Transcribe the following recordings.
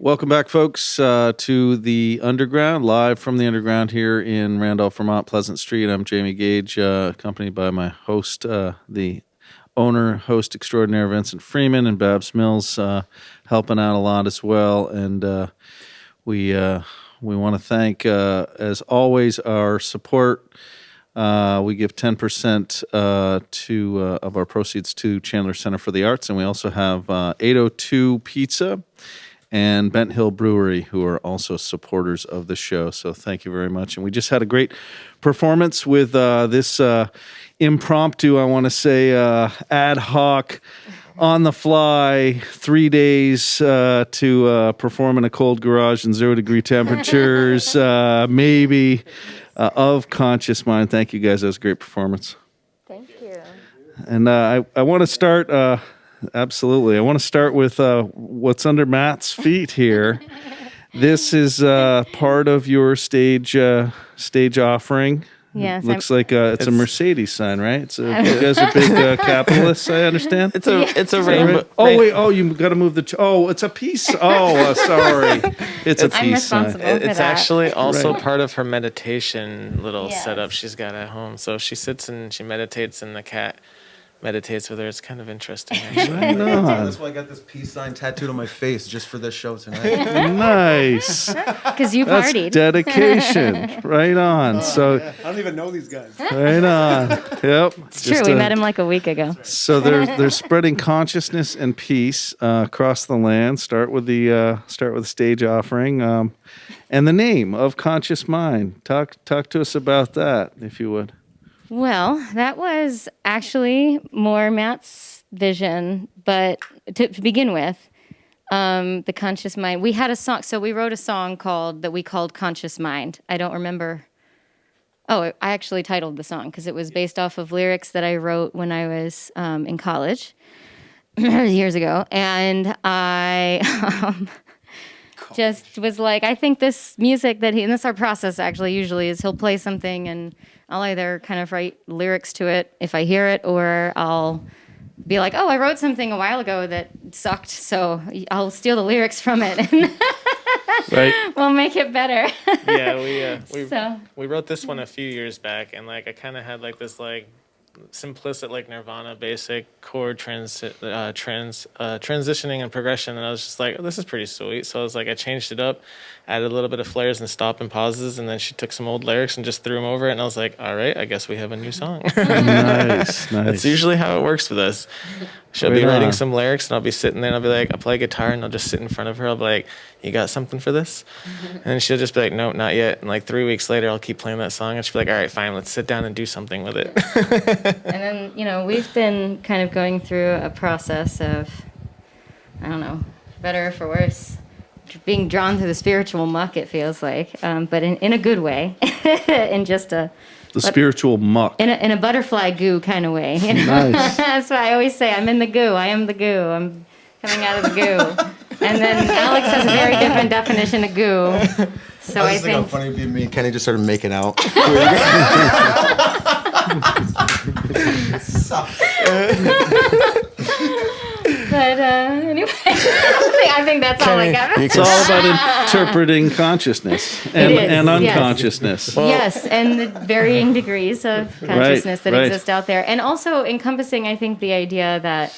Welcome back, folks, to the Underground, live from the Underground here in Randolph, Vermont, Pleasant Street. I'm Jamie Gage, accompanied by my host, the host extraordinaire, Vincent Freeman, and Babs Mills, helping out a lot as well. And we want to thank, as always, our support. We give 10% of our proceeds to Chandler Center for the Arts, and we also have 802 Pizza and Bent Hill Brewery, who are also supporters of the show. So thank you very much. And we just had a great performance with this impromptu, I want to say, ad hoc, on the fly, 3 days to perform in a cold garage in 0-degree temperatures, maybe, of Conscious Mind. Thank you, guys. That was a great performance. Thank you. And I want to start... Absolutely. I want to start with what's under Matt's feet here. This is part of your stage offering. Yes. Looks like it's a Mercedes sign, right? You guys are big capitalists, I understand. It's a rainbow. Right? Oh wait! Oh, you got to move the. It's a piece. Oh, sorry. It's a piece sign. It's that. actually also Right. part of her meditation little Yes. setup she's got at home. So she sits and she meditates, and the cat meditates with her. It's kind of interesting, actually. Right on. That's why I got this peace sign tattooed on my face just for this show tonight. Nice. Because you That's partied. dedication. Right on. So I don't even know these guys. right on. Yep. It's true. We met him like a week ago. So they're spreading consciousness and peace across the land. Start with the stage offering, and the name of Conscious Mind. Talk to us about that, if you would. Well, that was actually more Matt's vision, but to begin with, the Conscious Mind. We had a song, so we wrote a song that we called Conscious Mind. I don't remember. Oh, I actually titled the song because it was based off of lyrics that I wrote when I was in college years ago, and I just was like, I think this music and this is our process actually usually is he'll play something and I'll either kind of write lyrics to it if I hear it, or I'll be like, oh, I wrote something a while ago that sucked, so I'll steal the lyrics from it and Right. we'll make it better. Yeah, So- we wrote this one a few years back, and I kind of had this simplistic Nirvana basic chord transitioning and progression, and I was just like, oh, this is pretty sweet. So I was like, I changed it up, added a little bit of flares and stop and pauses, and then she took some old lyrics and just threw them over it, and I was like, all right, I guess we have a new song. Nice. That's usually how it works with us. She'll be Right writing on. some lyrics, and I'll be sitting there, and I'll be like, I'll play guitar, and I'll just sit in front of her. I'll be like, you got something for this? And she'll just be like, no, not yet. And 3 weeks later, I'll keep playing that song, and she'll be like, all right, fine, let's sit down and do something with it. And then, we've been kind of going through a process of, I don't know, better or for worse, being drawn through the spiritual muck, it feels like, but in a good way, in just The spiritual muck. in a butterfly goo kind of way. Nice. That's why I always say, I'm in the goo. I am the goo. I'm coming out of the goo. And then Alex has a very different definition of goo. So I I just think how think, funny it'd be me and Kenny just started making out. but anyway, I think that's all I got. It's all about interpreting consciousness and, is, and yes. unconsciousness. Yes, and the varying degrees of consciousness that right. exist out there. And also encompassing, I think, the idea that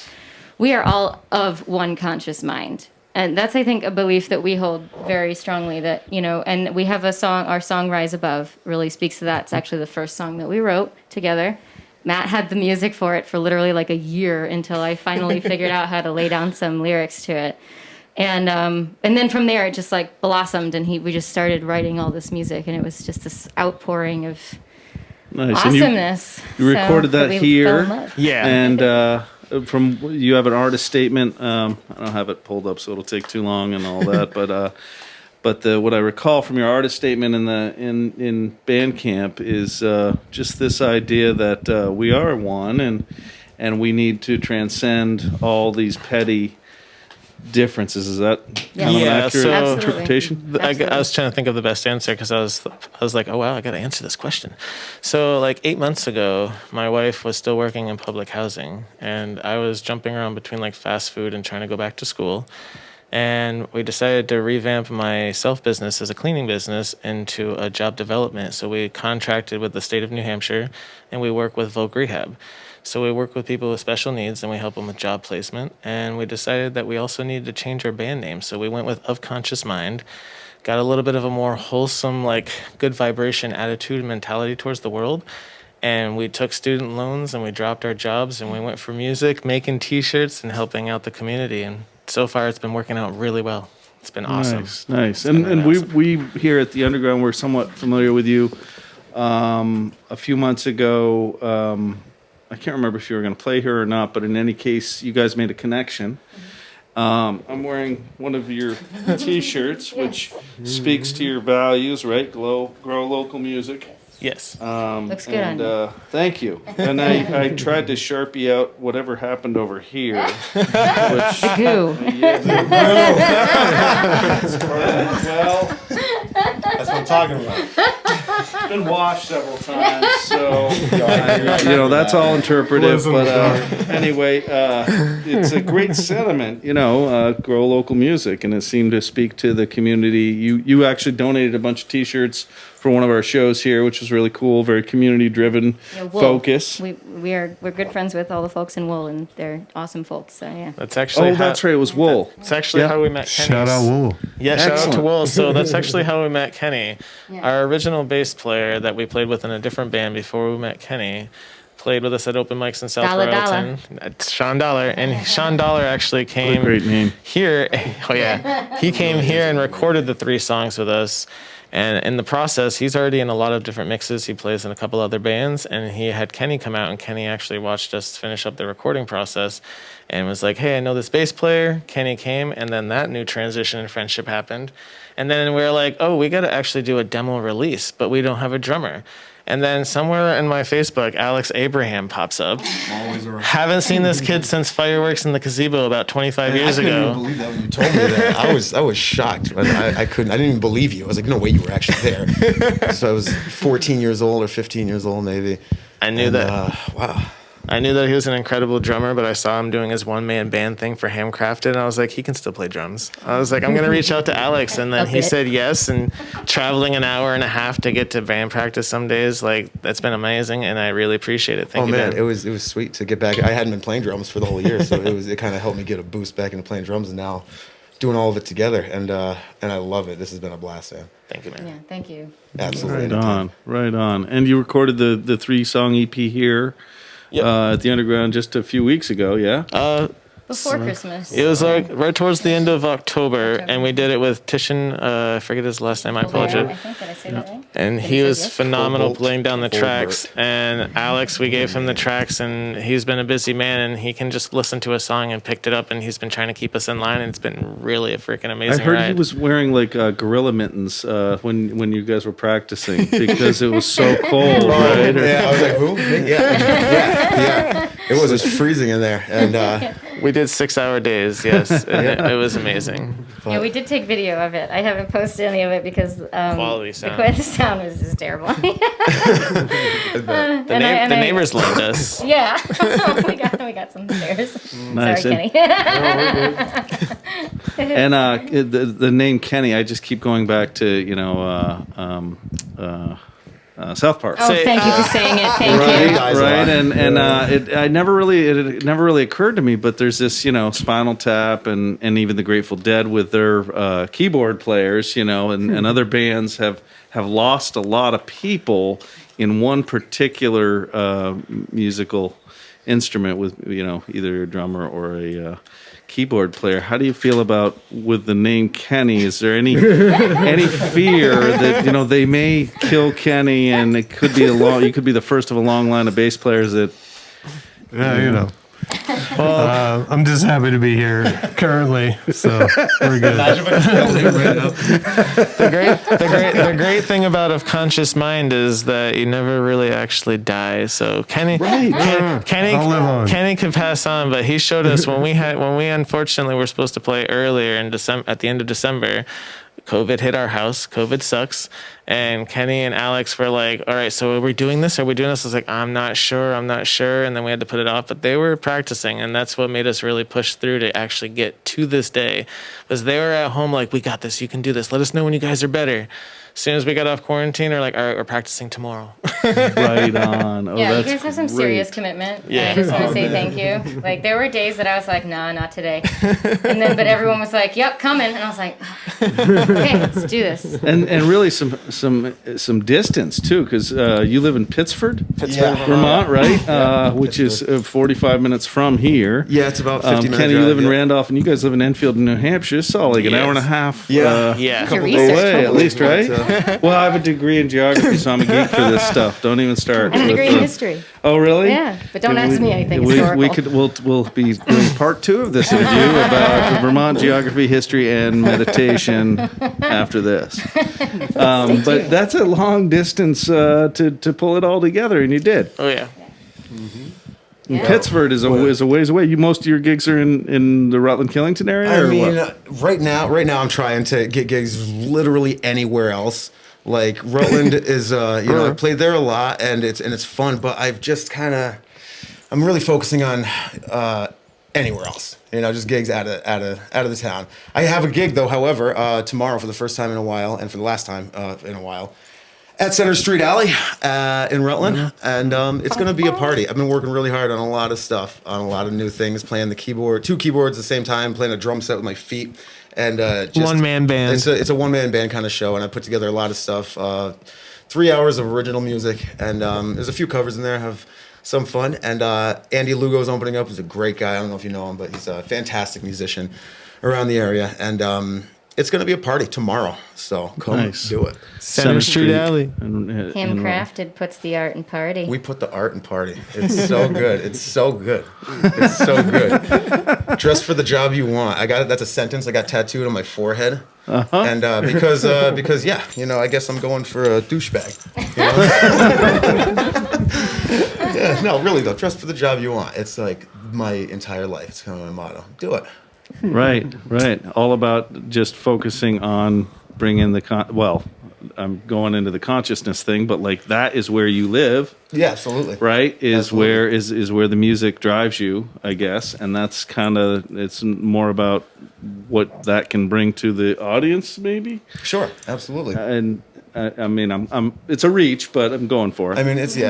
we are all of one conscious mind. And that's, I think, a belief that we hold very strongly that, and we have a song, our song Rise Above really speaks to that. It's actually the first song that we wrote together. Matt had the music for it for literally a year until I finally figured out how to lay down some lyrics to it. And then from there, it just blossomed, and we just started writing all this music, and it was just this outpouring of Nice. And awesomeness. you recorded that we here. fell in love. Yeah. And you have an artist statement. I don't have it pulled up, so it'll take too long and all that. But what I recall from your artist statement in Bandcamp is just this idea that we are one, and we need to transcend all these petty differences. Is that kind of an Yeah, accurate so- interpretation? I was trying to think of the best answer because I was like, oh wow, I got to answer this question. So 8 months ago, my wife was still working in public housing, and I was jumping around between fast food and trying to go back to school. And we decided to revamp my self business as a cleaning business into a job development. So we contracted with the state of New Hampshire, and we work with Voc Rehab. So we work with people with special needs, and we help them with job placement. And we decided that we also needed to change our band name. So we went with Of Conscious Mind, got a little bit of a more wholesome, like good vibration attitude and mentality towards the world. And we took student loans and we dropped our jobs and we went for music, making T-shirts and helping out the community. And so far, it's been working out really well. It's been awesome. Nice. And we here at the Underground, we're somewhat familiar with you. A few months ago, I can't remember if you were going to play here or not, but in any case, you guys made a connection. I'm wearing one of your T-shirts, which speaks to your values, right? Grow local music. Yes. Looks good on you. Thank you. And I tried to Sharpie out whatever happened over here. Which, Goo. well, That's what I'm talking about. it's been washed several times, so that's all interpretive. But anyway, it's a great sentiment. Grow local music, and it seemed to speak to the community. You actually donated a bunch of T-shirts for one of our shows here, which was really cool. Very community driven focus. We're good friends with all the folks in Wool, and they're awesome folks. So yeah. That's actually That's right. It was Wool. It's actually how we met Kenny. Shout out Wool. Yeah, shout out to Excellent. Will. So that's actually how we met Kenny. Yeah. Our original bass player that we played with in a different band before we met Kenny played with us at open mics in South Dollar Royalton. That's Sean Dollar. And Sean Dollar actually came Great name. here. Oh, yeah. He came here and recorded the 3 songs with us. And in the process, he's already in a lot of different mixes. He plays in a couple other bands. And he had Kenny come out, and Kenny actually watched us finish up the recording process and was like, hey, I know this bass player. Kenny came, and then that new transition in friendship happened. And then we were like, oh, we got to actually do a demo release, but we don't have a drummer. And then somewhere in my Facebook, Alex Abraham pops up. Always around. Haven't seen this kid since Fireworks in the Gazebo about 25 years I couldn't ago. even believe that when you told me that. I was shocked. I didn't even believe you. I was like, no way, you were actually there. So I was 14 years old or 15 years old, maybe. I knew And, that. Wow. I knew that he was an incredible drummer, but I saw him doing his one-man band thing for Handcrafted, and I was like, he can still play drums. I was like, I'm going to reach out to Alex, and then he Okay. said yes, and traveling an hour and a half to get to band practice some days, like, that's been amazing, and I really appreciate it. Thank you, Man, man. it was sweet to get back. I hadn't been playing drums for the whole year, so it kind of helped me get a boost back into playing drums, and now doing all of it together, and I love it. This has been a blast, man. Thank you, man. Yeah. Thank you. Absolutely. Right on. And you recorded the 3-song EP here Yep. at the Underground just a few weeks ago, yeah? Before Christmas. It was like right towards the end of October, and we did it with Titian, I forget his last name, I I apologize. think, did I say that right? And Did he say was yes? phenomenal Colbert. playing down the Colbert. tracks. And Alex, we gave him the tracks, and he's been a busy man, and he can just listen to a song and picked it up, and he's been trying to keep us in line, and it's been really a freaking I amazing heard ride. he was wearing like gorilla mittens when you guys were practicing because it was so cold, right? Yeah, I was like, who? Yeah. It was freezing in there, and We did 6-hour days, yes. And it was amazing. Yeah, we did take video of it. I haven't posted any of it because Quality sound. The sound was just terrible. The neighbors loved us. Yeah, we got some stares. Nice. Sorry, Kenny. And the name Kenny, I just keep going back to South Park. Oh, thank you for saying it. Thank Right, you. Guys, right, yeah. it never really occurred to me, but there's this, Spinal Tap and even the Grateful Dead with their keyboard players, and other bands have lost a lot of people in one particular musical instrument with, either a drummer or a keyboard player. How do you feel about with the name Kenny? Is there any fear that they may kill Kenny and it could be you could be the first of a long line of bass players that Yeah, I'm just happy to be here currently, so we're good. The great thing about Of Conscious Mind is that you never really actually die. So Kenny I'll live on. Kenny could pass on, but he showed us when we unfortunately were supposed to play earlier in December, at the end of December. COVID hit our house. COVID sucks. And Kenny and Alex were like, all right, so are we doing this? Are we doing this? I was like, I'm not sure. And then we had to put it off. But they were practicing. And that's what made us really push through to actually get to this day. Because they were at home like, we got this. You can do this. Let us know when you guys are better. As soon as we got off quarantine, they're like, all right, we're practicing tomorrow. Right on. Oh, Yeah, you that's guys have some great. serious commitment. Yeah. I just want to say thank you. Like, there were days that I was like, nah, not today. And then, but everyone was like, yep, coming. And I was like, okay, let's do this. And really some distance too, because you live in Pittsford, Vermont, right? Which is 45 minutes from here. Yeah, it's about 50 minutes. Kenny, you live in Randolph, and you guys live in Enfield, New Hampshire. So like an hour and a half. Yeah. Yeah. Your Couple research. away at least, right? But, Well, I have a degree in geography, so I'm a geek for this stuff. Don't even start. I have a degree in with, history. Oh, really? Yeah, but don't And ask me anything we historical. we'll be doing part 2 of this interview about Vermont geography, history, and meditation after this. But tuned. that's a long distance to pull it all together, and you did. Oh, yeah. And Pittsford is a ways away. Most of your gigs are in the Rutland Killington area. I or mean, what? right now I'm trying to get gigs literally anywhere else. Like Rutland is, I played there a lot, and it's fun. But I'm really focusing on anywhere else. Just gigs out of the town. I have a gig though, however, tomorrow for the first time in a while, and for the last time in a while, at Center Street Alley in Rutland, and it's going to be a party. I've been working really hard on a lot of stuff, on a lot of new things, playing the keyboard, 2 keyboards at the same time, playing a drum set with my feet, and just One-man band. It's a one-man band kind of show, and I put together a lot of stuff. 3 hours of original music, and there's a few covers in there. Have some fun, and Andy Lugo's opening up. He's a great guy. I don't know if you know him, but he's a fantastic musician around the area, and it's going to be a party tomorrow, so come Nice. do it. Center Street Alley. Handcrafted puts the art in party. We put the art in party. It's so good. It's so good. It's so good. Dress for the job you want. I got it. That's a sentence I got tattooed on my forehead. And because yeah, I guess I'm going for a douchebag. Yeah, no, really though. Dress for the job you want. It's like my entire life. It's kind of my motto. Do it. Right. All about just focusing on bringing I'm going into the consciousness thing, but like that is where you live, Yeah, absolutely. right? Is Absolutely. where is where the music drives you, I guess, and that's it's more about what that can bring to the audience, maybe. Sure, absolutely. And I mean, I'm it's a reach, but I'm going for it. I mean, it's it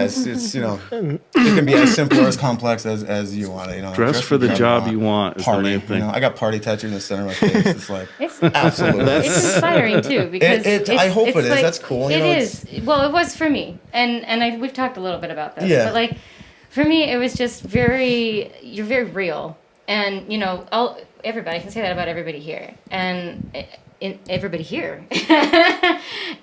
can be as simple or as complex as you want it. Dress for the job you want is the Party, main thing. I got party tattooed in the center of my face. It's like It's absolutely. it's inspiring too because I hope it's it is. That's cool. It is. Well, it was for me, and we've talked a little bit about this. Yeah. But like, for me, it was just you're very real, and everybody can say that about everybody here, and everybody here,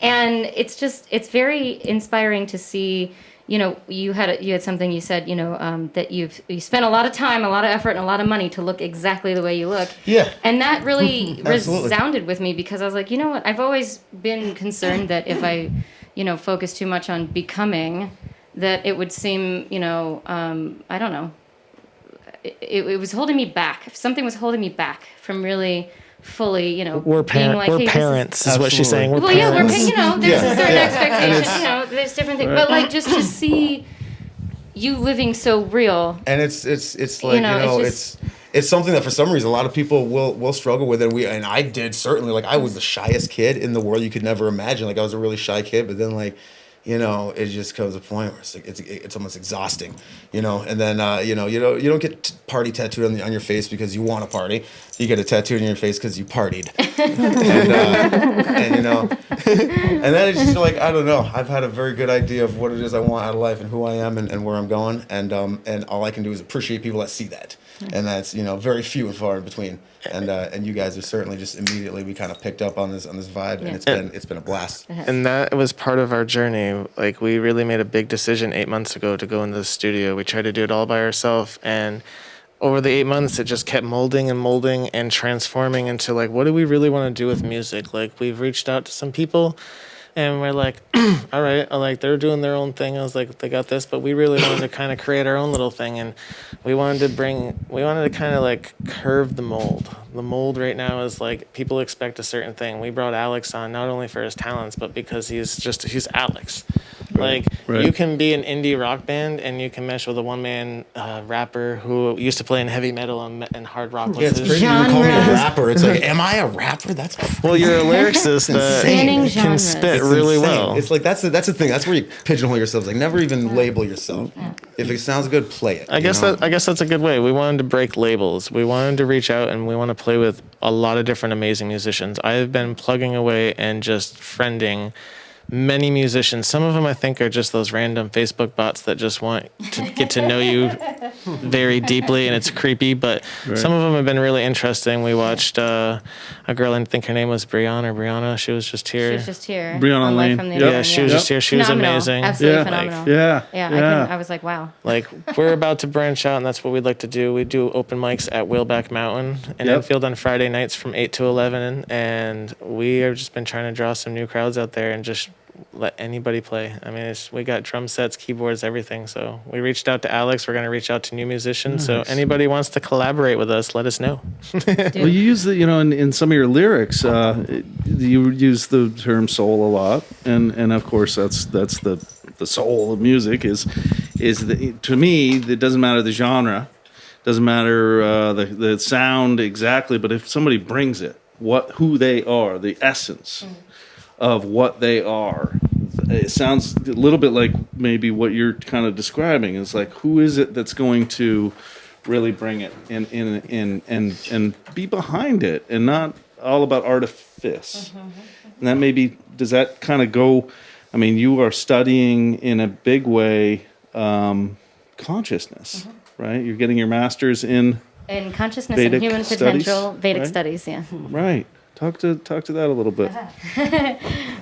and it's very inspiring to see. You had something you said, that you spent a lot of time, a lot of effort, and a lot of money to look exactly the way you look. Yeah. And that really Absolutely. resounded with me because I was like, you know what? I've always been concerned that if I, focus too much on becoming, that it would seem, I don't know. It was holding me back. Something was holding me back from really fully, We're being like, hey, this is- parents, is what she's saying. We're well, yeah, parents. there's a certain Yeah. expectation, there's different things, but like just to see you living so real, And it's like it's something that for some reason a lot of people will struggle with, and I did certainly. Like I was the shyest kid in the world you could never imagine. Like I was a really shy kid, but then like. It just comes to a point where it's like it's almost exhausting, And then you don't get party tattooed on your face because you want to party. You get a tattoo on your face because you partied, and then it's just like I don't know. I've had a very good idea of what it is I want out of life and who I am and where I'm going, and all I can do is appreciate people that see that, and that's very few and far in between. And you guys are certainly just immediately we kind of picked up on this vibe, and it's been a blast. And that was part of our journey. Like we really made a big decision 8 months ago to go into the studio. We tried to do it all by ourselves, and over the 8 months, it just kept molding and transforming into like, what do we really want to do with music? Like we've reached out to some people, And we're like, all right, like they're doing their own thing. I was like, they got this, but we really wanted to kind of create our own little thing, and we wanted to kind of like curve the mold. The mold right now is like people expect a certain thing. We brought Alex on not only for his talents, but because he's Alex. Like right. you can be an indie rock band and you can mesh with a one-man rapper who used to play in heavy metal and hard rock. Yeah, it's crazy. You call me a rapper. It's like, am I a rapper? That's well, you're a lyricist that Spanning can genres. spit It's really insane. well. It's like that's the thing. That's where you pigeonhole yourselves. Like never even label yourself. If it sounds good, play it. I guess that's a good way. We wanted to break labels. We wanted to reach out and we want to play with a lot of different amazing musicians. I've been plugging away and just friending many musicians. Some of them I think are just those random Facebook bots that just want to get to know you very deeply, and it's creepy. But some of them have been really interesting. We watched a girl, I think her name was Brianna. She was just here. She was just here. Brianna on Live Lane. from the Yep. Yeah, Underground, she was just here. She was Phenomenal. amazing. Absolutely Yeah. phenomenal. Yeah. Yeah, I was like, wow. Like we're about to branch out, and that's what we'd like to do. We do open mics at Wheelback Mountain in Yep. Enfield on Friday nights from 8 to 11, and we have just been trying to draw some new crowds out there and just let anybody play. I mean, we got drum sets, keyboards, everything. So we reached out to Alex. We're going to reach out to new musicians. So anybody wants to collaborate with us, let us know. Well, you use in some of your lyrics, you use the term soul a lot, and of course that's the soul of music is to me it doesn't matter the genre, doesn't matter the sound exactly, but if somebody brings it, who they are, the essence of what they are. It sounds a little bit like maybe what you're kind of describing is like, who is it that's going to really bring it and be behind it and not all about artifice. And that maybe, does that kind of go, I mean, you are studying in a big way consciousness, right? You're getting your master's in consciousness Vedic and human studies, potential, Vedic right? studies, yeah. right. Talk to that a little bit.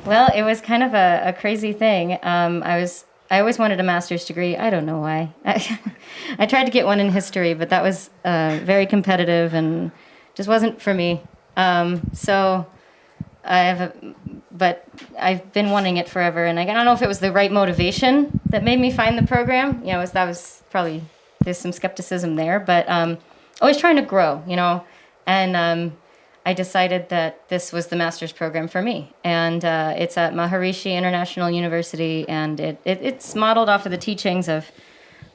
Well, it was kind of a crazy thing. I always wanted a master's degree. I don't know why. I tried to get one in history, but that was very competitive and just wasn't for me. So but I've been wanting it forever, and I don't know if it was the right motivation that made me find the program. You know, that was probably, there's some skepticism there, but always trying to grow, and I decided that this was the master's program for me, and it's at Maharishi International University, and it's modeled off of the teachings of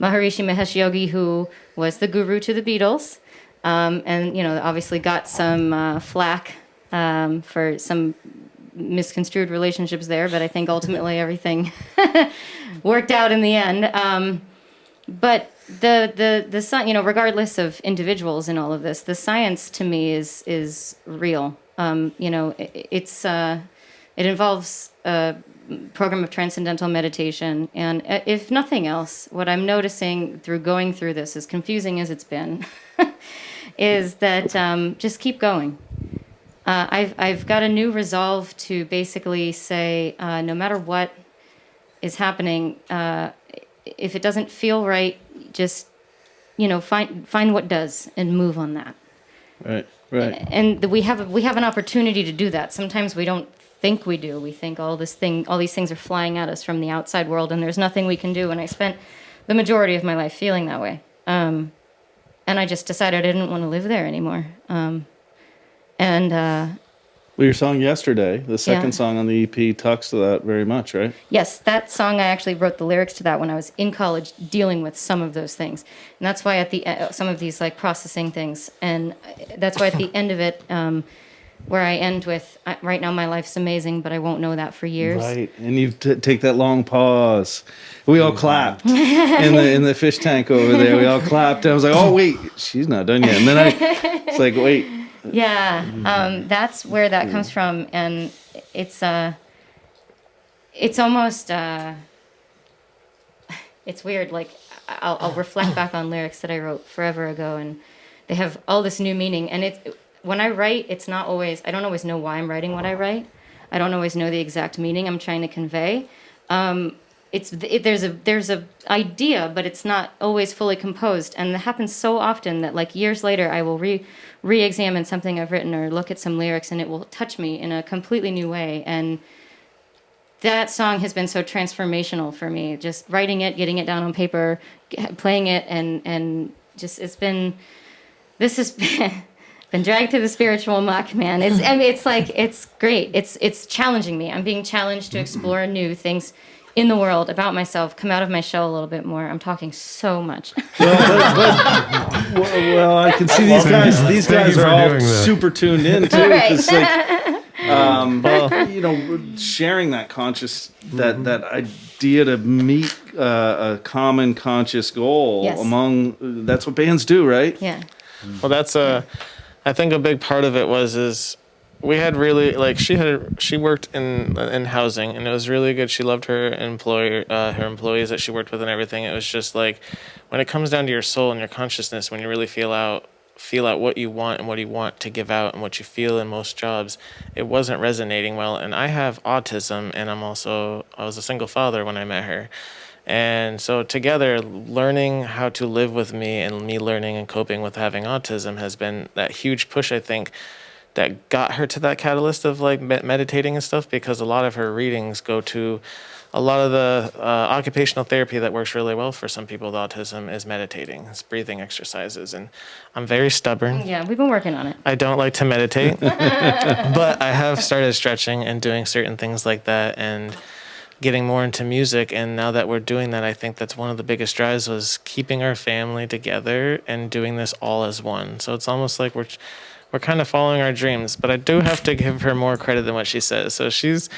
Maharishi Mahesh Yogi, who was the guru to the Beatles, and obviously got some flack for some misconstrued relationships there, but I think ultimately everything worked out in the end. But the regardless of individuals in all of this, the science to me is real. It involves a program of transcendental meditation, and if nothing else, what I'm noticing through going through this, as confusing as it's been, is that just keep going. I've got a new resolve to basically say, no matter what is happening, if it doesn't feel right, just find what does and move on that. Right. And we have an opportunity to do that. Sometimes we don't think we do. We think all these things are flying at us from the outside world, and there's nothing we can do. And I spent the majority of my life feeling that way. And I just decided I didn't want to live there anymore. Well, your song Yesterday, the second Yeah. song on the EP, talks to that very much, right? Yes, that song, I actually wrote the lyrics to that when I was in college dealing with some of those things. And that's why at the some of these like processing things. And that's why at the end of it, where I end with, right now my life's amazing, but I won't know that for years. Right, and you take that long pause. We all clapped in the fish tank over there. We all clapped. And I was like, "Oh wait, she's not done yet." And then it's like, "Wait." Yeah, that's where that comes from, and it's almost it's weird. Like I'll reflect back on lyrics that I wrote forever ago, and they have all this new meaning. And when I write, it's not always. I don't always know why I'm writing what I write. I don't always know the exact meaning I'm trying to convey. There's a idea, but it's not always fully composed, and it happens so often that like years later I will re-examine something I've written or look at some lyrics, and it will touch me in a completely new way. And that song has been so transformational for me. Just writing it, getting it down on paper, playing it, and just this has been dragged through the spiritual muck, man. It's great. It's challenging me. I'm being challenged to explore new things in the world about myself, come out of my shell a little bit more. I'm talking so much. Well, I can see these guys. These Thank guys you are for all doing that. super tuned in too. Right. It's like, sharing that that idea to meet a common conscious goal Yes. among. That's what bands do, right? Yeah. Well, that's I think a big part of it is we had really like she worked in housing, and it was really good. She loved her employees that she worked with and everything. It was just like when it comes down to your soul and your consciousness, when you really feel out what you want and what you want to give out and what you feel in most jobs, it wasn't resonating well. And I have autism, and I was a single father when I met her. And so together, learning how to live with me and me learning and coping with having autism has been that huge push, I think, that got her to that catalyst of like meditating and stuff, because a lot of her readings go to a lot of the occupational therapy that works really well for some people with autism is meditating. It's breathing exercises. And I'm very stubborn. Yeah, we've been working on it. I don't like to meditate, but I have started stretching and doing certain things like that and getting more into music. And now that we're doing that, I think that's one of the biggest drives was keeping our family together and doing this all as one. So it's almost like we're kind of following our dreams, but I do have to give her more credit than what she says. So she's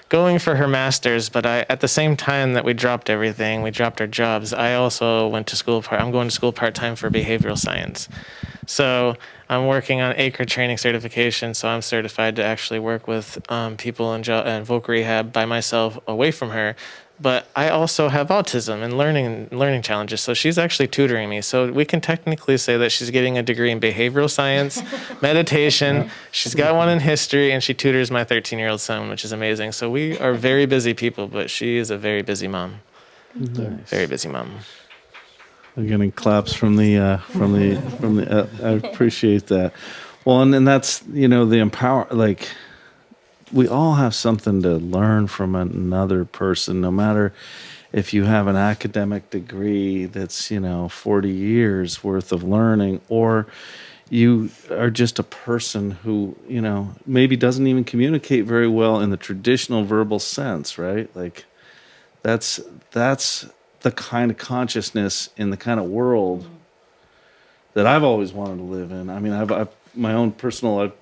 going for her master's, but at the same time that we dropped everything, we dropped our jobs, I also went to school. I'm going to school part-time for behavioral science. So I'm working on ACRE training certification, so I'm certified to actually work with people in voc rehab by myself away from her. But I also have autism and learning challenges, so she's actually tutoring me. So we can technically say that she's getting a degree in behavioral science, meditation. She's got one in history, and she tutors my 13-year-old son, which is amazing. So we are very busy people, but she is a very busy mom. Nice. Very busy mom. I'm getting claps from the. I appreciate that. Well, and that's the empower like. We all have something to learn from another person, no matter if you have an academic degree that's 40 years worth of learning, or you are just a person who maybe doesn't even communicate very well in the traditional verbal sense, right? Like that's the kind of consciousness in the kind of world that I've always wanted to live in. I mean, I've my own personal, I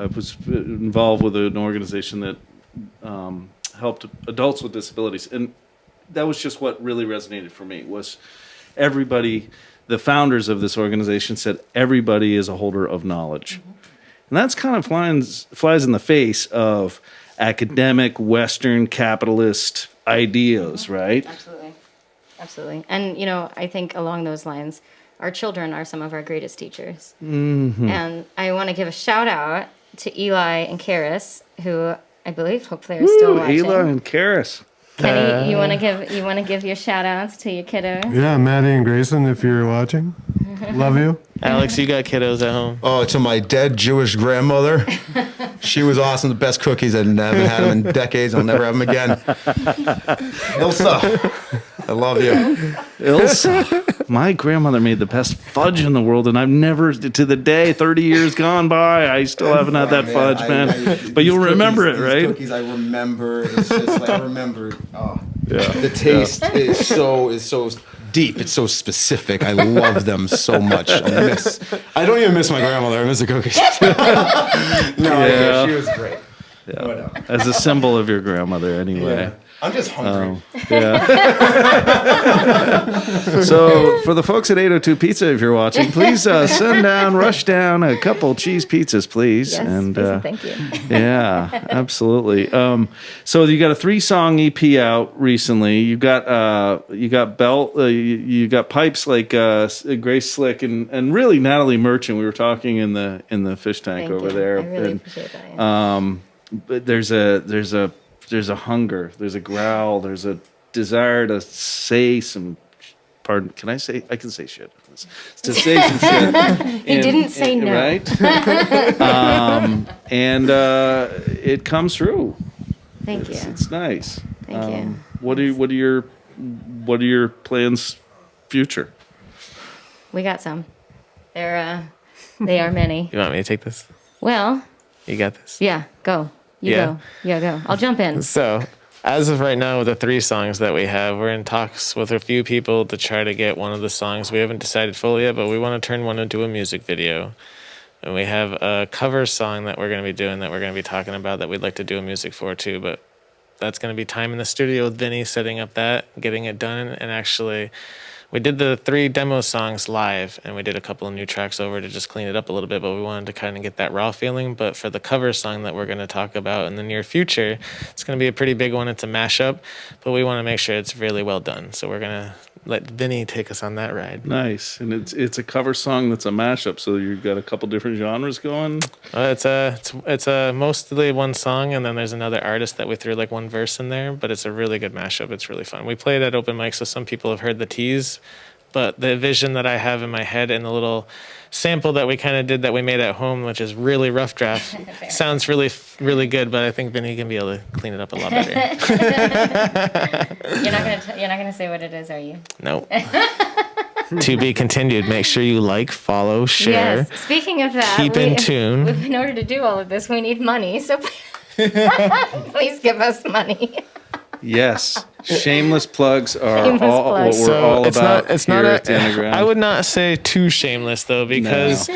was involved with an organization that helped adults with disabilities, and that was just what really resonated for me. Was everybody, the founders of this organization said everybody is a holder of knowledge, and that's kind of flies in the face of academic Western capitalist ideas, right? Absolutely. And I think along those lines, our children are some of our greatest teachers. Mm-hmm. And I want to give a shout out to Eli and Karis, who I believe hopefully are still watching. Eli and Karis. Kenny, you want to give your shout outs to your kiddos? Yeah, Maddie and Grayson, if you're watching, love you. Alex, you got kiddos at home. Oh, to my dead Jewish grandmother. She was awesome. The best cookies. I haven't had them in decades. I'll never have them again. Ilsa, I love you. Ilsa. My grandmother made the best fudge in the world, and I've never, to the day, 30 years gone by, I still haven't had that fudge, man. But you'll remember it, right? Cookies, I remember. It's just like I remember. Oh, yeah. The taste is so deep. It's so specific. I love them so much. I don't even miss my grandmother. I miss the cookies. Yeah. She was great. Yeah. As a symbol of your grandmother, anyway. Yeah. I'm just hungry. Yeah. So for the folks at 802 Pizza, if you're watching, please rush down a couple cheese pizzas, please. Yes, and please and thank you. Yeah, absolutely. So you got a 3-song EP out recently. You got you got pipes like Grace Slick and really Natalie Merchant. We were talking in the fish tank Thank over you. there. I really And, appreciate that. Yeah. but there's a hunger, there's a growl, there's a desire to say some. Pardon? Can I say? I can say shit. To say some shit. He didn't say no. Right. And it comes through. Thank you. It's nice. Thank you. What are your plans future? We got some. They are many. You want me to take this? Well, You got this. yeah, go. You Yeah. go. Yeah, go. I'll jump in. So, as of right now, with the 3 songs that we have, we're in talks with a few people to try to get one of the songs. We haven't decided fully yet, but we want to turn one into a music video. And we have a cover song that we're going to be doing that we're going to be talking about that we'd like to do a music for too. But that's going to be time in the studio with Vinny setting up that, getting it done. And actually, we did the 3 demo songs live and we did a couple of new tracks over to just clean it up a little bit. But we wanted to kind of get that raw feeling. But for the cover song that we're going to talk about in the near future, it's going to be a pretty big one. It's a mashup, but we want to make sure it's really well done. So we're going to let Vinny take us on that ride. Nice, and it's a cover song that's a mashup. So you've got a couple different genres going. It's a mostly one song, and then there's another artist that we threw like one verse in there. But it's a really good mashup. It's really fun. We played at open mic, so some people have heard the tease, but the vision that I have in my head and the little sample that we kind of did that we made at home, which is really rough draft, sounds really good. But I think Vinny can be able to clean it up a lot better. You're not gonna say what it is, are you? No. To be continued. Make sure you like, follow, share. Yes. Speaking of that, Keep in tune. In order to do all of this, we need money. So please give us money. Yes, shameless plugs are Shameless all plugs. what we're all about it's here not at the Underground. I would not say too shameless though, because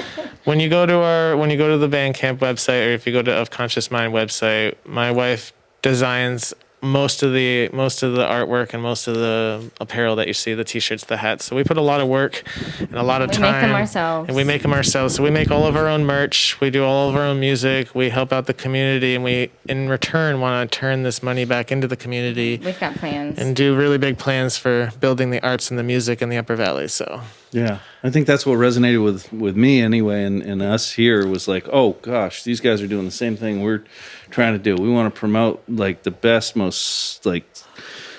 when you go to the Bandcamp website, or if you go to Of Conscious Mind website, my wife designs most of the artwork and most of the apparel that you see, the t-shirts, the hats. So we put a lot of work and a lot of time. We make them ourselves. And we make them ourselves. So we make all of our own merch. We do all of our own music. We help out the community, and we, in return, want to turn this money back into the community We've got plans. and do really big plans for building the arts and the music in the Upper Valley. So Yeah, I think that's what resonated with me anyway, and us here was like, oh gosh, these guys are doing the same thing we're trying to do. We want to promote like the best, most like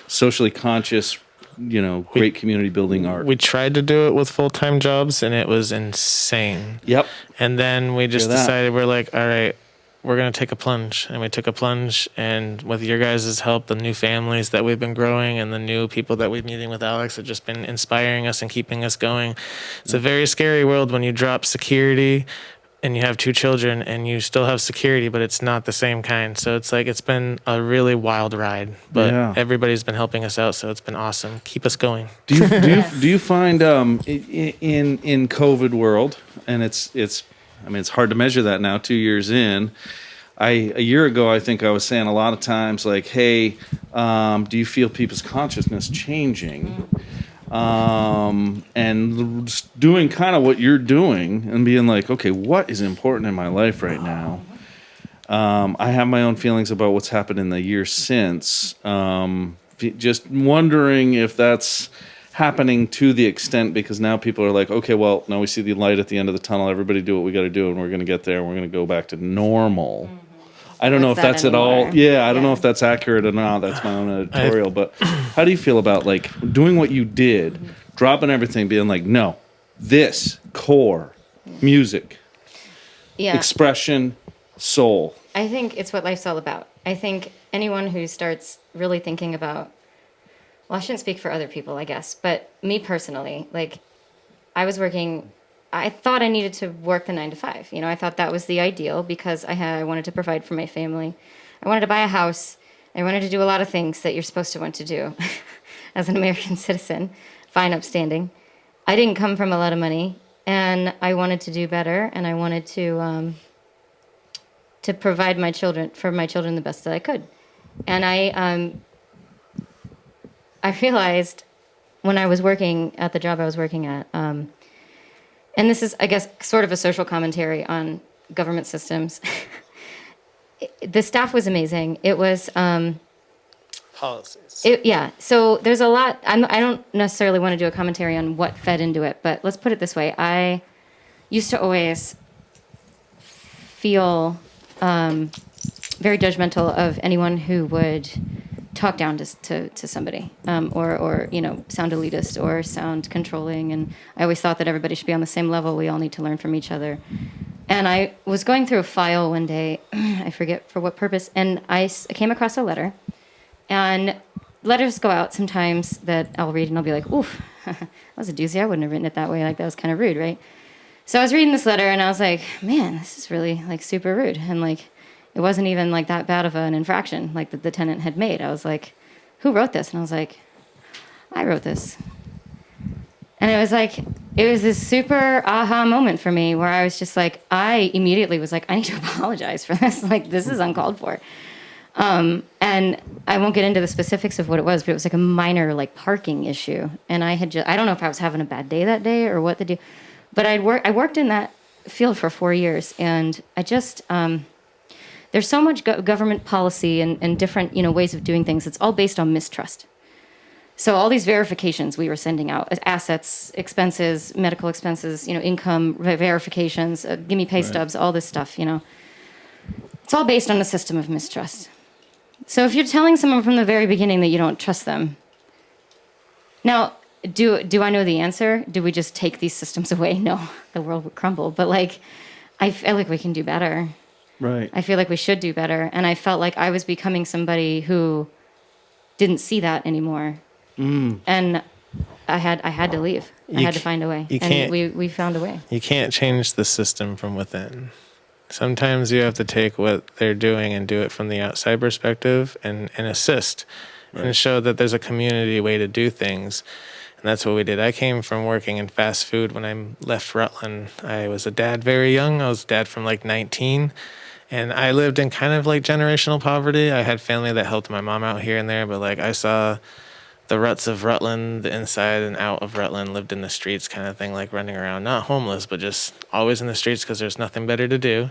socially conscious, great community building art. we tried to do it with full-time jobs, and it was insane. Yep. And then we just Hear that. decided, we're like, all right, we're going to take a plunge. And we took a plunge, and with your guys' help, the new families that we've been growing and the new people that we're meeting with Alex have just been inspiring us and keeping us going. It's a very scary world when you drop security and you have 2 children and you still have security, but it's not the same kind. So it's like, it's been a really wild ride, but Yeah. everybody's been helping us out. So it's been awesome. Keep us going. Do you find in COVID world, and it's hard to measure that now 2 years in. A year ago, I think I was saying a lot of times like, hey, do you feel people's consciousness changing? And just doing kind of what you're doing and being like, okay, what is important in my life right now? I have my own feelings about what's happened in the year since. Just wondering if that's happening to the extent, because now people are like, okay, well, now we see the light at the end of the tunnel. Everybody do what we got to do, and we're going to get there, and we're going to go back to normal. I don't know if What's that's that at all. anymore? Yeah, I don't know Yeah. if that's accurate or not. That's my own editorial. But how do you feel about like doing what you did, dropping everything, being like, no, this core music, Yeah. expression, soul. I think it's what life's all about. I think anyone who starts really thinking about, well, I shouldn't speak for other people, I guess, but me personally, like, I thought I needed to work the 9 to 5. I thought that was the ideal because I wanted to provide for my family. I wanted to buy a house. I wanted to do a lot of things that you're supposed to want to do as an American citizen, fine, upstanding. I didn't come from a lot of money, and I wanted to do better, and I wanted to provide for my children the best that I could. And I realized when I was working at the job I was working at, and this is, I guess, sort of a social commentary on government systems. The staff was amazing. It was, Policies. so there's a lot. I don't necessarily want to do a commentary on what fed into it, but let's put it this way. I used to always feel very judgmental of anyone who would talk down to somebody, or sound elitist or sound controlling. And I always thought that everybody should be on the same level. We all need to learn from each other. And I was going through a file one day, I forget for what purpose, and I came across a letter. And letters go out sometimes that I'll read and I'll be like, oof, that was a doozy. I wouldn't have written it that way. Like, that was kind of rude, right? So I was reading this letter and I was like, man, this is really like super rude. And like, it wasn't even like that bad of an infraction like that the tenant had made. I was like, who wrote this? And I was like, I wrote this. And it was like, it was this super aha moment for me where I was just like, I immediately was like, I need to apologize for this. Like, this is uncalled for. And I won't get into the specifics of what it was, but it was like a minor like parking issue. And I don't know if I was having a bad day that day or what the deal, but I worked in that field for 4 years. And I just, there's so much government policy and different, ways of doing things. It's all based on mistrust. So all these verifications we were sending out, assets, expenses, medical expenses, income verifications, give me pay stubs, all this stuff, It's all based on a system of mistrust. So if you're telling someone from the very beginning that you don't trust them, now, do I know the answer? Do we just take these systems away? No, the world would crumble. But I feel like we can do better. Right. I feel like we should do better. And I felt like I was becoming somebody who didn't see that anymore. And I had to leave. I had to find a way. And we found a way. You can't change the system from within. Sometimes you have to take what they're doing and do it from the outside perspective and assist and show that there's a community way to do things. And that's what we did. I came from working in fast food when I left Rutland. I was a dad very young. I was a dad from 19. And I lived in kind of generational poverty. I had family that helped my mom out here and there, but I saw the ruts of Rutland, the inside and out of Rutland, lived in the streets kind of thing, running around, not homeless, but just always in the streets because there's nothing better to do.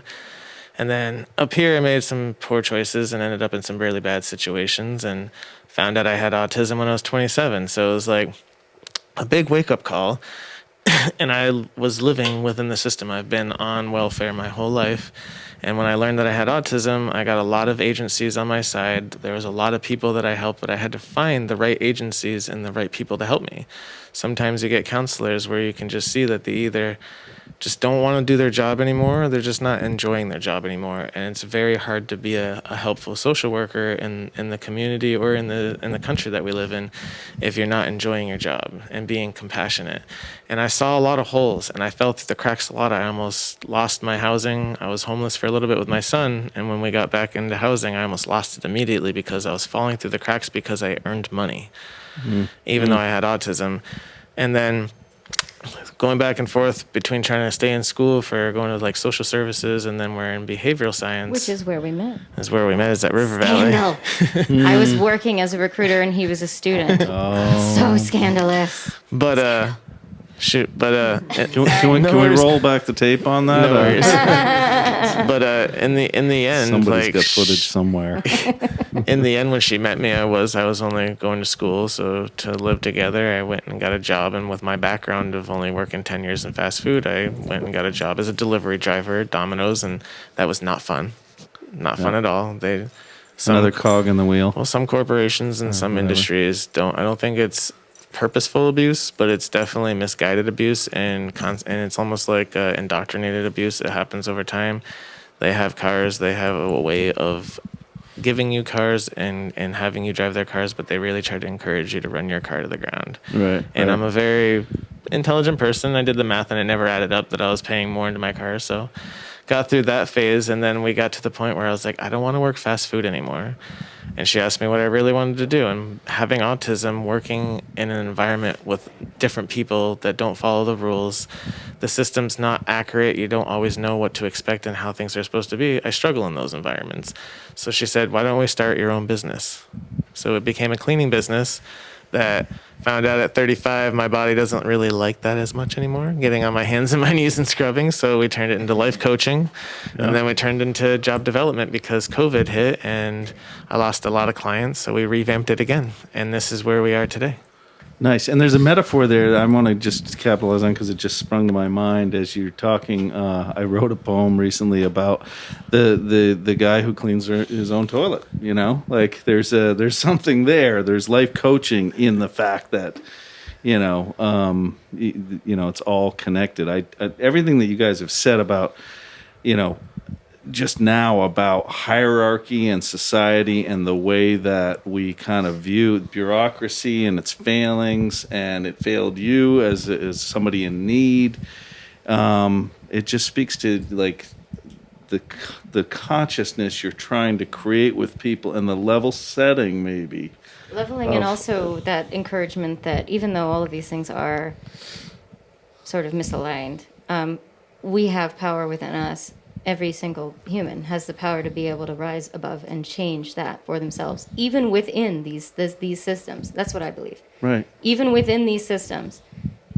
And then up here, I made some poor choices and ended up in some really bad situations and found out I had autism when I was 27. So it was a big wake-up call. And I was living within the system. I've been on welfare my whole life. And when I learned that I had autism, I got a lot of agencies on my side. There was a lot of people that I helped, but I had to find the right agencies and the right people to help me. Sometimes you get counselors where you can just see that they either just don't want to do their job anymore, or they're just not enjoying their job anymore. And it's very hard to be a helpful social worker in the community or in the country that we live in if you're not enjoying your job and being compassionate. And I saw a lot of holes, and I fell through the cracks a lot. I almost lost my housing. I was homeless for a little bit with my son, and when we got back into housing, I almost lost it immediately because I was falling through the cracks because I earned money, even though I had autism. And then going back and forth between trying to stay in school for going to social services, and then we're in behavioral science. Which is where we met. Is where we met, is at River Valley. I was working as a recruiter and he was a student. Oh. So scandalous. But, Can we roll back the tape on that? No worries. But in the end, somebody's got footage somewhere. In the end, when she met me, I was only going to school, so to live together, I went and got a job. And with my background of only working 10 years in fast food, I went and got a job as a delivery driver at Domino's, and that was not fun. Not fun at all. Another cog in the wheel. Well, some corporations and some industries don't. I don't think it's purposeful abuse, but it's definitely misguided abuse, and it's almost like indoctrinated abuse. It happens over time. They have cars. They have a way of giving you cars and having you drive their cars, but they really try to encourage you to run your car to the ground. Right. And I'm a very intelligent person. I did the math, and it never added up that I was paying more into my car. So got through that phase, and then we got to the point where I was like, I don't want to work fast food anymore. And she asked me what I really wanted to do. And having autism, working in an environment with different people that don't follow the rules, the system's not accurate. You don't always know what to expect and how things are supposed to be. I struggle in those environments. So she said, why don't we start your own business? So it became a cleaning business that found out at 35 my body doesn't really like that as much anymore, getting on my hands and my knees and scrubbing. So we turned it into life coaching. And then we turned into job development because COVID hit and I lost a lot of clients. So we revamped it again. And this is where we are today. Nice. And there's a metaphor there that I want to just capitalize on because it just sprung to my mind as you're talking. I wrote a poem recently about the guy who cleans his own toilet. There's something there. There's life coaching in the fact that it's all connected. Everything that you guys have said about just now about hierarchy and society and the way that we kind of view bureaucracy and its failings, and it failed you as somebody in need. It just speaks to like the consciousness you're trying to create with people and the level setting maybe. Leveling, and also that encouragement that even though all of these things are sort of misaligned, we have power within us. Every single human has the power to be able to rise above and change that for themselves, even within these systems. That's what I believe. Right. Even within these systems,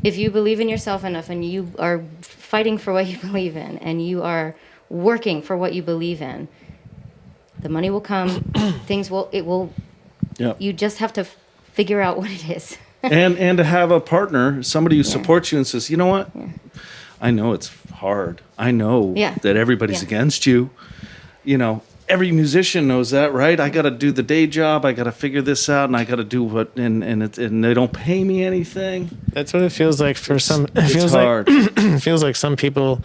if you believe in yourself enough and you are fighting for what you believe in and you are working for what you believe in, the money will come, it will. Yep. You just have to figure out what it is. and to have a partner, somebody who supports you and says, you know what? Yeah. I know it's hard. I know Yeah. that everybody's Yeah. against you. Every musician knows that, right? I got to do the day job. I got to figure this out, and I got to do what, and they don't pay me anything. That's what it feels like for some. It It's feels hard. like it feels like some people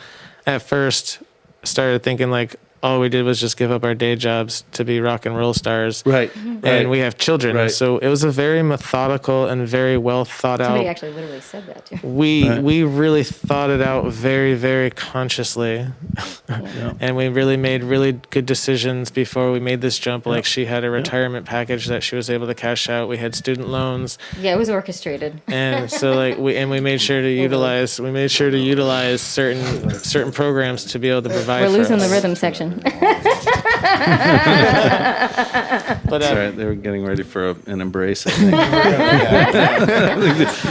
at first started thinking like all we did was just give up our day jobs to be rock and roll stars. Right. And we have children. Right. So it was a very methodical and very well thought Somebody out. actually literally said that too. We really thought it out very, very consciously. And we really made really good decisions before we made this jump. Like she had a retirement package that she was able to cash out. We had student loans. Yeah, it was orchestrated. And so like we made sure to utilize certain programs to be able to provide We're for losing us. the rhythm section. But That's right. They were getting ready for an embrace, I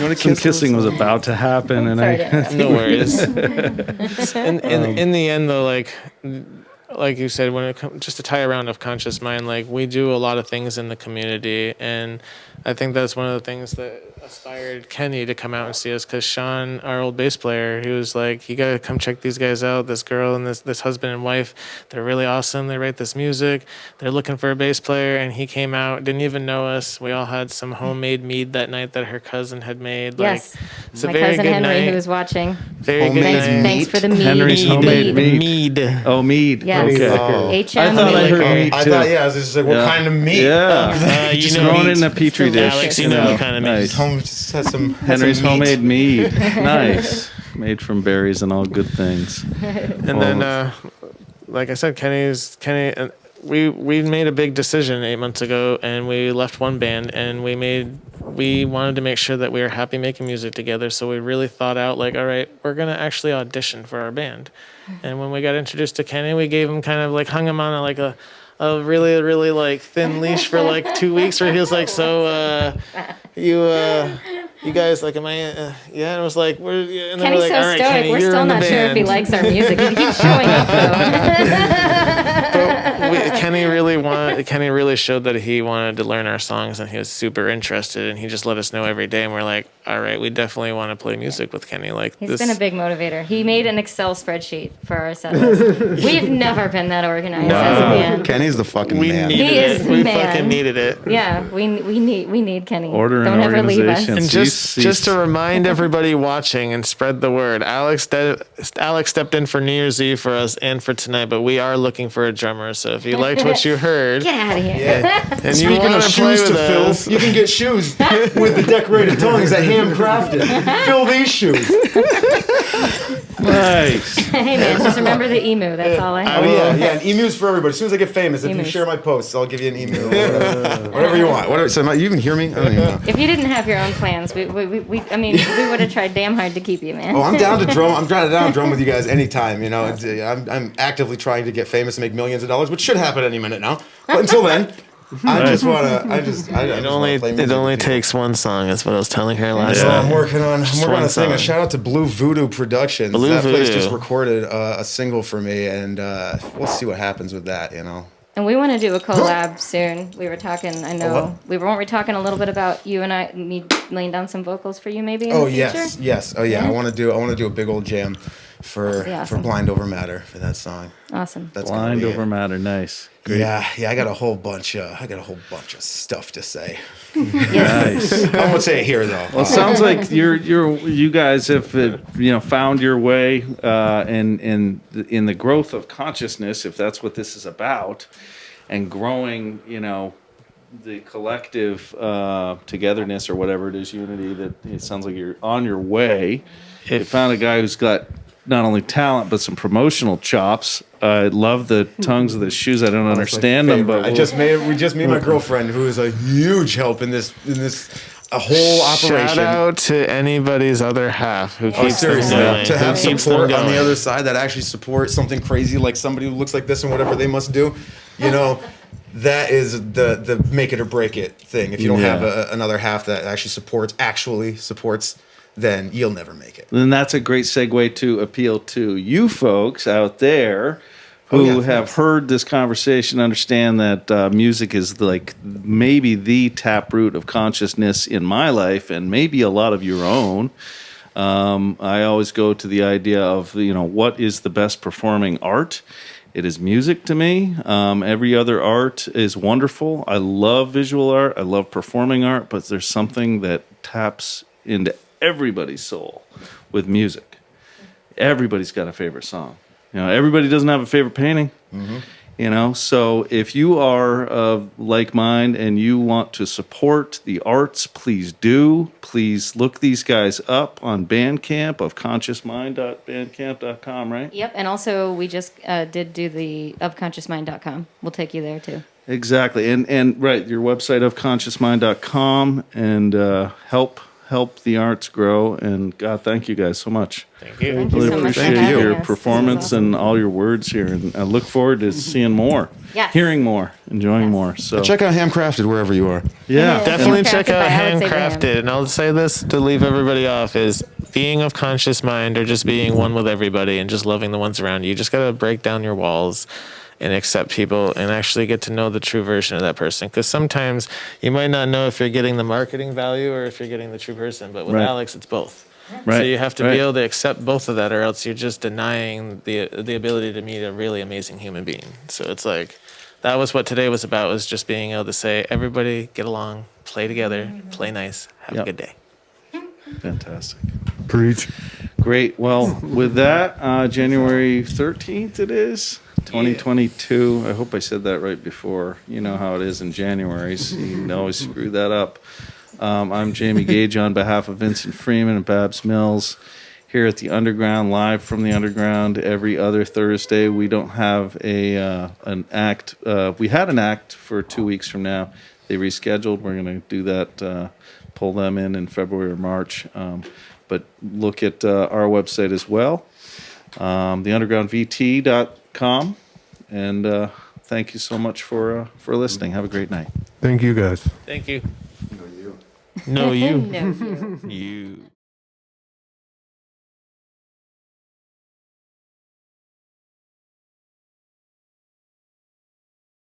think. Some kissing was about to happen, and Sorry to interrupt. No worries. In the end, though, like you said, when it comes just to tie around of conscious mind, like we do a lot of things in the community, and I think that's one of the things that inspired Kenny to come out and see us. Because Sean, our old bass player, he was like, "You gotta come check these guys out. This girl and this husband and wife, they're really awesome. They write this music. They're looking for a bass player." And he came out, didn't even know us. We all had some homemade mead that night that her cousin had made. Yes. It's a My very cousin good Henry, night. who was watching. Very Homemade good Thanks, night. thanks for the mead. Henry's homemade mead. Mead. Oh, mead. Yes. Okay. Oh. HM I thought I mead. heard mead I too. thought, I was just like, what kind of meat? Yeah. You Just know thrown meat. in a petri dish. Alex, you know what kind of meat. Nice. Home just has some Henry's has some meat. homemade mead. Nice. Made from berries and all good things. And then, like I said, Kenny. We made a big decision 8 months ago, and we left one band, and we wanted to make sure that we were happy making music together. So we really thought out, like, all right, we're gonna actually audition for our band. And when we got introduced to Kenny, we gave him kind of like hung him on a really, really like thin leash for like 2 weeks, where he was like, "So, you guys, like, am I? Yeah." And it was like, "We're." And then Kenny's we're like, so "All right, stoic. Kenny, We're you're still in the not sure if he band." likes our music. He keeps showing up though. Kenny really showed that he wanted to learn our songs, and he was super interested, and he just let us know every day, and we're like, all right, we definitely want to play music with Kenny. Like, He's been a big motivator. He made an Excel spreadsheet for our set list. We've never been that organized as a band. Kenny's the fucking we man. needed He it. is the We man. fucking needed it. Yeah, we need Kenny. Order and Don't ever leave us. organization. And Cease. just to remind everybody watching and spread the word, Alex stepped in for New Year's Eve for us and for tonight, but we are looking for a drummer. So if you liked what you heard Get out of here. and you Speaking want of to play shoes with to fill, us, you can get shoes with the decorated tongues that handcrafted. Fill these shoes. Nice. Hey man, just remember the emu. That's all I have. Oh yeah, and emus for everybody. As soon as I get famous, if you Emus. share my posts, I'll give you an emu. Whatever you want. Whatever. So you even hear me? I don't even know. If you didn't have your own plans, we would have tried damn hard to keep you, man. Oh, I'm down to drum. I'm trying to down drum with you guys anytime. You know, I'm actively trying to get famous and make millions of dollars, which should happen any minute now. But until then, I just wanna. I just wanna play music it only with you. takes one song. That's what I was telling her last So night. I'm working on one a thing. A song. shout out to Blue Voodoo Productions. Blue That place Voodoo. just recorded a single for me, and we'll see what happens with that. You know. And we want to do a collab soon. We were talking. I know what? weren't we talking a little bit about you and me laying down some vocals for you maybe in Oh the future? yes. Oh yeah. I want to do a big old jam for Awesome. Blind Over Matter for that song. Awesome. That's gonna Blind be over it. matter. Nice. Yeah, I got a whole bunch of stuff to say. Nice. I won't say it here though. Well, it sounds like you guys have found your way in the growth of consciousness, if that's what this is about, and growing the collective togetherness or whatever it is, unity. That it sounds like you're on your way. You found a guy who's got not only talent but some promotional chops. I love the tongues of the shoes. I don't understand them, but we just made my girlfriend, who is a huge help in this a whole operation. Shout out to anybody's other half who keeps them Seriously, going. to have Who keeps support them on the going. other side that actually supports something crazy like somebody who looks like this and whatever they must do, that is the make it or break it thing. If you don't have another half that actually supports, then you'll never make it. then that's a great segue to appeal to you folks out there who have heard this conversation, understand that music is like maybe the taproot of consciousness in my life and maybe a lot of your own. I always go to the idea of, what is the best performing art? It is music to me. Every other art is wonderful. I love visual art. I love performing art, but there's something that taps into everybody's soul with music. Everybody's got a favorite song. Everybody doesn't have a favorite painting. So if you are of like mind and you want to support the arts, please do. Please look these guys up on Bandcamp of consciousmind.bandcamp.com, right? Yep. And also, we just did do the ofconsciousmind.com. We'll take you there too. Exactly. And right, your website of consciousmind.com and help the arts grow. And God, thank you guys so much. Thank you. Thank you Really so much for appreciate having your us. This performance is awesome. and all your words here. And I look forward to seeing more, Yes. hearing more, enjoying more. So Check out Handcrafted wherever you are. yeah, Definitely Handcrafted check out by Alex Abraham. Handcrafted. And I'll say this to leave everybody off is being of conscious mind or just being one with everybody and just loving the ones around you. You just got to break down your walls and accept people and actually get to know the true version of that person. Because sometimes you might not know if you're getting the marketing value or if you're getting the true person. But with Right. Alex, it's both. Right. So you have to Right. be able to accept both of that, or else you're just denying the ability to meet a really amazing human being. So it's like that was what today was about, was just being able to say, everybody get along, play together, play nice, have Yep. a good day. fantastic. Preach. Great. Well, with that, January 13th it is, 2022. I hope I said that right before. You know how it is in Januaries. You can always screw that up. I'm Jamie Gage on behalf of Vincent Freeman and Babs Mills here at the Underground, live from the Underground every other Thursday. We don't have an act. We had an act for 2 weeks from now. They rescheduled. We're going to do that, pull them in February or March. But look at our website as well, theundergroundvt.com. And thank you so much for listening. Have a great night. Thank you guys. Thank you. No, you. No, you. You.